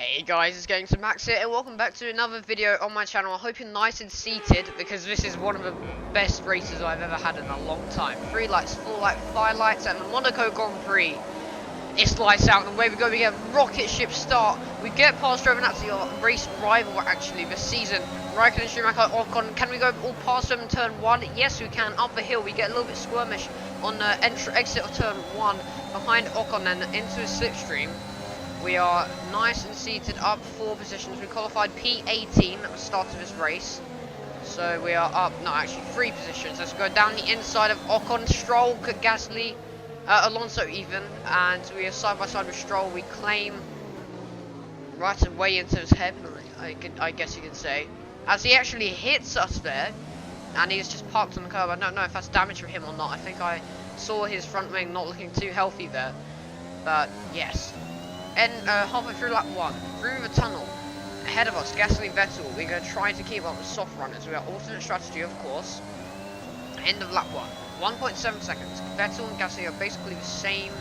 Hey guys, it's going to Max here and welcome back to another video on my channel. I hope you're nice and seated because this is one of the best races I've ever had in a long time. 3 lights, 4 lights, 5 lights and the Monaco Grand Prix. It's lights out and away we go. We get a rocket ship start. We get past Giovinazzi, our race rival actually this season. Raikkonen, Schumacher, Ocon. Can we go all past them in turn 1? Yes we can. Up the hill we get a little bit squirmish on the exit of turn 1 behind Ocon and into a slipstream. We are nice and seated up 4 positions. We qualified P18 at the start of this race. So we are up, no actually 3 positions. Let's go down the inside of Ocon, Stroll, Gasly, Alonso even. And we are side by side with Stroll. We claim right away into his head, I guess you could say. As he actually hits us there. And he's just parked on the curb. I don't know if that's damage for him or not. I think I saw his front wing not looking too healthy there. But yes. And halfway through lap 1, through the tunnel, ahead of us, Gasly and Vettel, we're going to try to keep up with soft runners. We have alternate strategy, of course. End of lap 1, 1.7 seconds. Vettel and Gasly are basically the same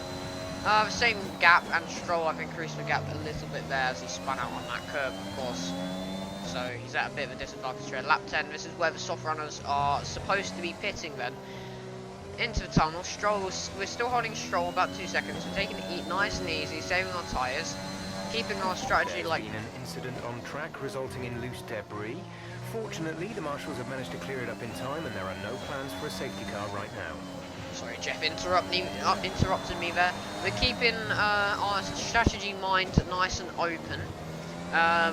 gap, and Stroll, I've increased the gap a little bit there as he spun out on that curve, of course. So he's at a bit of a disadvantage here. Lap 10, this is where the soft runners are supposed to be pitting then. Into the tunnel, Stroll, we're still holding Stroll about 2 seconds. We're taking it nice and easy, saving our tyres, keeping our strategy like... There's been an incident on track resulting in loose debris. Fortunately, the marshals have managed to clear it up in time and there are no plans for a safety car right now. Sorry Jeff, interrupted me there. We're keeping our strategy mind nice and open.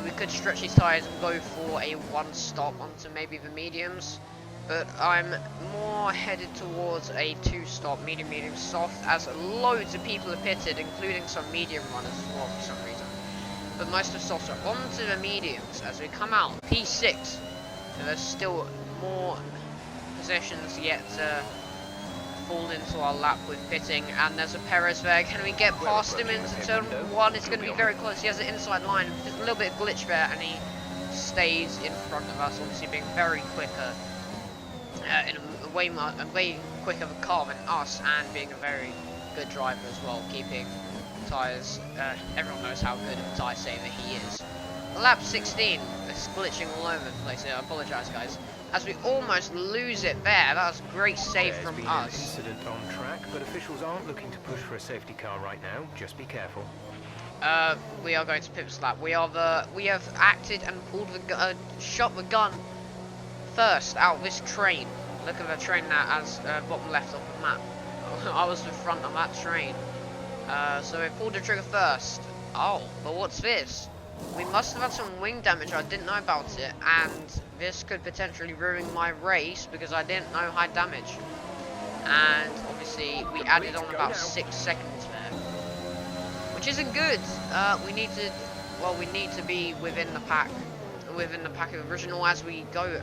We could stretch these tyres and go for a 1 stop onto maybe the mediums. But I'm more headed towards a 2 stop, medium, soft, as loads of people are pitted, including some medium runners as well for some reason. But most of softs are onto the mediums as we come out. P6, so there's still more positions yet to fall into our lap with pitting, and there's a Perez there. Can we get past him into turn 1? It's going to be very close. He has an inside line, there's a little bit of glitch there, and he stays in front of us, obviously being very quicker. In a way quicker of a car than us, and being a very good driver as well, keeping tyres. Everyone knows how good of a tyre saver he is. Lap 16, it's glitching all over the place here. I apologise, guys. As we almost lose it there, that was a great save from us. An incident on track, but officials aren't looking to push for a safety car right now. Just be careful. We are going to pit lap. We have acted and pulled the shot the gun. First out of this train. Look at the train now as bottom left of the map. I was in front of that train. So we pulled the trigger first. Oh, but what's this? We must have had some wing damage. I didn't know about it, and this could potentially ruin my race because I didn't know high damage. And obviously we added on about 6 seconds there, which isn't good. We need to be within the pack of original as we go.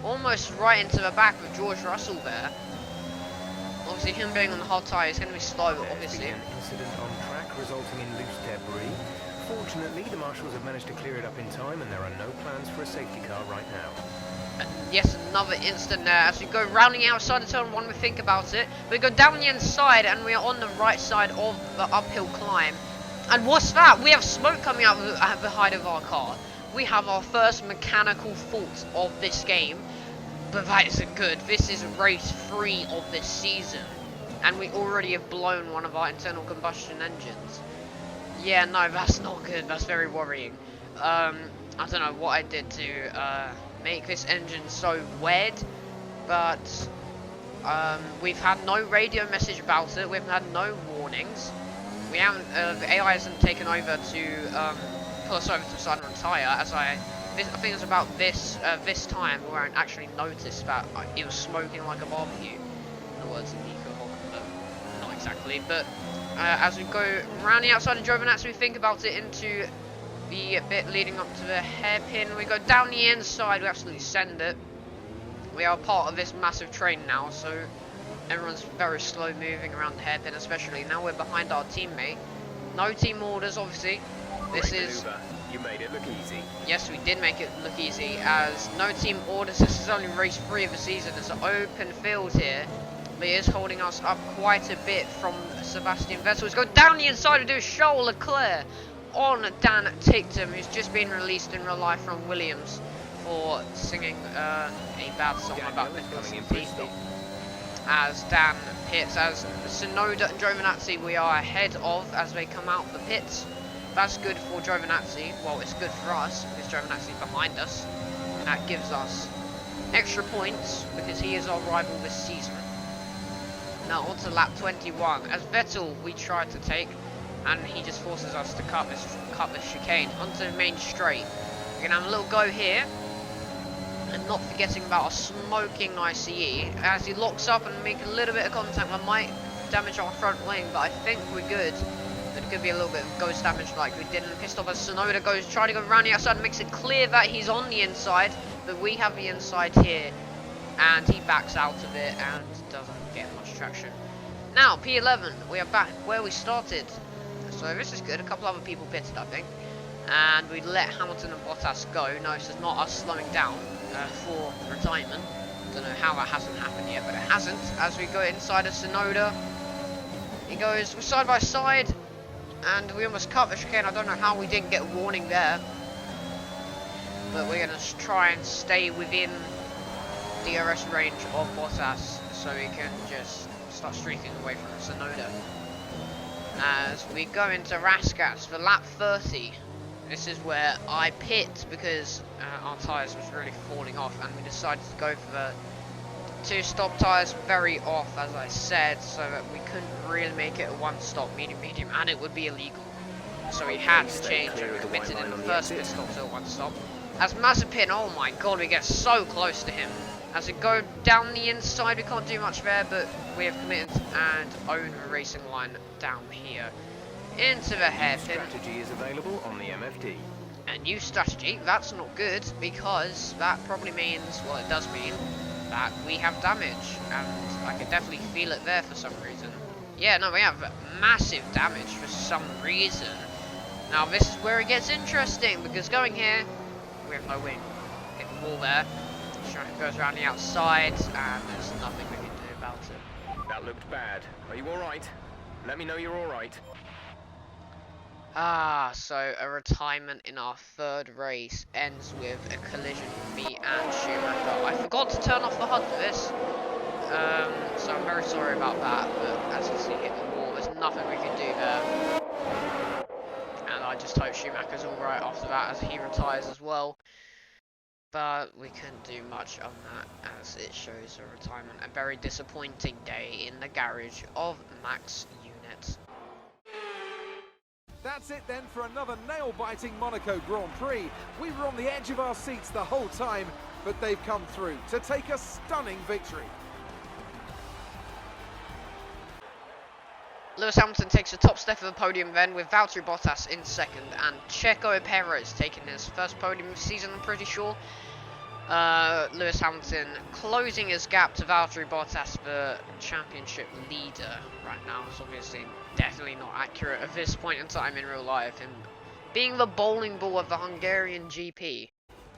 Almost right into the back with George Russell there. Obviously, him being on the hard tyre is going to be slow, obviously. An incident on track resulting in loose debris. Fortunately, the marshals have managed to clear it up in time, and there are no plans for a safety car right now. Yes, another instant there. As we go rounding outside of turn 1, we think about it. We go down the inside, and we are on the right side of the uphill climb. And what's that? We have smoke coming out behind of our car. We have our first mechanical fault of this game. But that isn't good. This is race 3 of this season, and we already have blown one of our internal combustion engines. Yeah, no, that's not good. That's very worrying. I don't know what I did to make this engine so wed, but we've had no radio message about it. We've had no warnings. We haven't. The AI hasn't taken over to pull us over to the side and retire, as I think it was about this time where I actually noticed that it was smoking like a barbecue. In the words of Nico Hulkenberg. Not exactly, but as we go round the outside of Giovinazzi, we think about it into the bit leading up to the hairpin. We go down the inside, we absolutely send it. We are part of this massive train now, so everyone's very slow moving around the hairpin, especially now we're behind our teammate. No team orders, obviously. This is... You made it look easy. Yes, we did make it look easy, as no team orders. This is only race 3 of the season. It's an open field here, but it is holding us up quite a bit from Sebastian Vettel. He's going down the inside to do Charles Leclerc. on Dan Ticktum, who's just been released in real life from Williams for singing a bad song about Nicholas Latifi. As Dan pits, as Tsunoda and Giovinazzi we are ahead of as they come out the pits. That's good for Giovinazzi. Well, it's good for us because Giovinazzi's behind us, and that gives us extra points because he is our rival this season. Now on to lap 21. As Vettel we tried to take, and he just forces us to cut this chicane onto the main straight. We're gonna have a little go here, and not forgetting about a smoking ICE. As he locks up and make a little bit of contact, I might damage our front wing, but I think we're good. But it could be a little bit of ghost damage like we did, and pissed off as Tsunoda goes, trying to go around the outside, makes it clear that he's on the inside, but we have the inside here, and he backs out of it and doesn't get much traction. Now, P11, we are back where we started. So this is good. A couple other people pitted, I think. And we let Hamilton and Bottas go. No, this is not us slowing down for retirement. Don't know how that hasn't happened yet, but it hasn't. As we go inside of Tsunoda, he goes side by side, and we almost cut the chicane. I don't know how we didn't get a warning there. But we're going to try and stay within DRS range of Bottas so we can just start streaking away from Tsunoda. As we go into Rascats for lap 30. This is where I pit because our tyres was really falling off, and we decided to go for the 2 stop tyres very off, as I said, so that we couldn't really make it a 1 stop medium, and it would be illegal. So we had to change and committed in the first pit stop to a 1 stop. As Mazepin, oh my god, we get so close to him. As we go down the inside, we can't do much there, but we have committed and own the racing line down here. Into the hairpin. Strategy is available on the MFD. A new strategy, that's not good, because that probably means, well, it does mean that we have damage, and I can definitely feel it there for some reason. Yeah, no, we have massive damage for some reason. Now this is where it gets interesting, because going here, we have no wing. Hit the wall there. It goes around the outside, and there's nothing we can do about it. That looked bad. Are you alright? Let me know you're alright. So a retirement in our 3rd race ends with a collision with me and Schumacher. I forgot to turn off the HUD for this, so I'm very sorry about that, but as you see, hit the wall, there's nothing we can do there. And I just hope Schumacher's alright after that, as he retires as well. But we couldn't do much on that, as it shows a retirement. A very disappointing day in the garage of Max Unit. That's it then for another nail-biting Monaco Grand Prix. We were on the edge of our seats the whole time, but they've come through to take a stunning victory. Lewis Hamilton takes the top step of the podium then, with Valtteri Bottas in 2nd, and Checo Perez taking his first podium of the season, I'm pretty sure. Lewis Hamilton closing his gap to Valtteri Bottas, the championship leader right now. It's obviously definitely not accurate at this point in time in real life, and being the bowling ball of the Hungarian GP.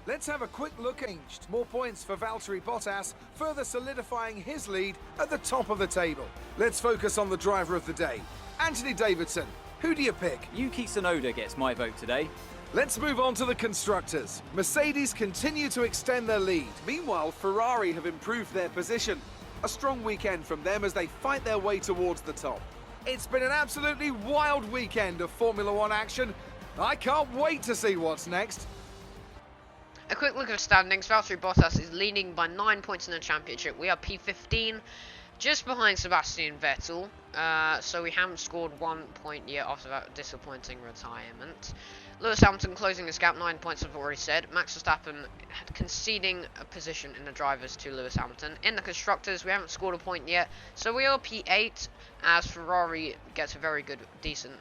Let's have a quick look at more points for Valtteri Bottas, further solidifying his lead at the top of the table. Let's focus on the driver of the day, Anthony Davidson. Who do you pick? Yuki Tsunoda gets my vote today. Let's move on to the constructors. Mercedes continue to extend their lead. Meanwhile, Ferrari have improved their position. A strong weekend from them as they fight their way towards the top. It's been an absolutely wild weekend of Formula One action. I can't wait to see what's next. A quick look at the standings. Valtteri Bottas is leading by 9 points in the championship. We are P15, just behind Sebastian Vettel. So we haven't scored 1 point yet after that disappointing retirement. Lewis Hamilton closing this gap, 9 points I've already said. Max Verstappen conceding a position in the drivers to Lewis Hamilton. In the constructors, we haven't scored a point yet, so we are P8 as Ferrari gets a very decent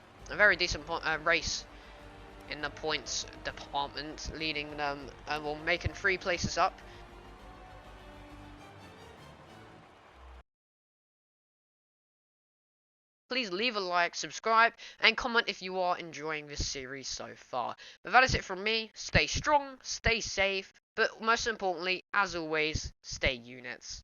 race in the points department, leading them, well, making 3 places up. Please leave a like, subscribe, and comment if you are enjoying this series so far. But that is it from me. Stay strong, stay safe, but most importantly, as always, stay units.